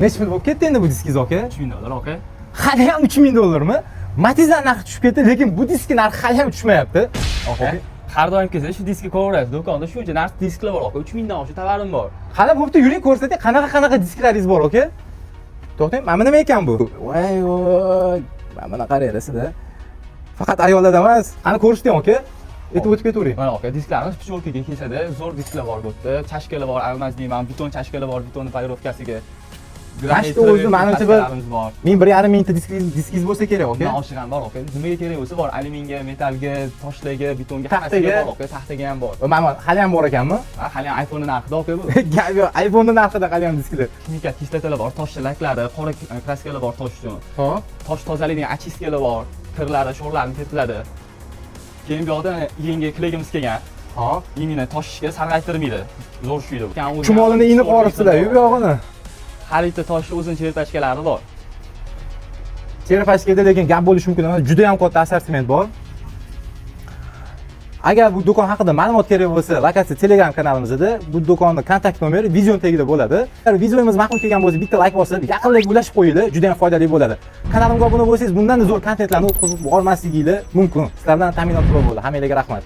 Necha pul bo'lib ketdi endi bu diskingiz aka? $3000 aka. Hali ham $3000 mi? Matizlar narxi tushib ketdi, lekin bu diskning narxi hali ham tushmayapti. Aka. Har doim kelsa shu diskni ko'rasiz. Do'konda shuncha narx disklar bor aka. 3000 dan oshiq tovarim bor. Hali bo'pti, yuring ko'rsating, qanaqa disklaringiz bor aka? To'xtang, mana nima ekan bu? Voy voy. Mana qaranglar sizda. Faqat ayollarda emas, qani ko'rishdim aka. O'tib ketavering. Mana aka, disklarimiz picholkaga kelsa-da, zo'r disklar bor bu yerda. Chashkalar bor, almas deyman, beton chashkalar bor, betonni payrovkasiga. Qashda o'zi menimcha bir 1,5 mingta diskingiz bo'lsa kerak aka. Bundan oshiq ham bor aka. Nimaga kerak bo'lsa bor, alyuminga, metallga, toshlarga, betonga, taxtaga bor aka, taxtaga ham bor. Mana hali ham bor ekanmi? Ha, hali ham iPhone narxida aka bu. Gap yo'q, iPhone narxida hali ham disklar. Kimika kislotalar bor, tosh laklari, qora kraskalar bor tosh uchun. Xo'p. Tosh tozalaydigan achistkalar bor, kirlari, sho'rlarni ketiladi. Keyin bu yoqda yengi klegimiz kelgan. Hop. Yengini toshishga sarg'aytirmaydi. Zo'r ushlaydi. Chumolini inib qoribsizlar, bu yog'ini. Har bitta toshning o'zini chertashkalari bor. Chertashkada lekin gap bo'lishi mumkin emas. Juda ham katta assortiment bor. Agar bu do'kon haqida ma'lumot kerak bo'lsa, lokatsiya Telegram kanalimizda bu do'konning kontakt nomeri video tagida bo'ladi. Agar videomiz ma'qul kelgan bo'lsa, bitta like bosib, yaqinlarga ulashib qo'yinglar, juda ham foydali bo'ladi. Kanalimga obuna bo'lsangiz, bundan zo'r kontentlarni o'tkazib bormasligingiz mumkin. Sizlardan ta'minot bo'ladi. Hammanglarga rahmat.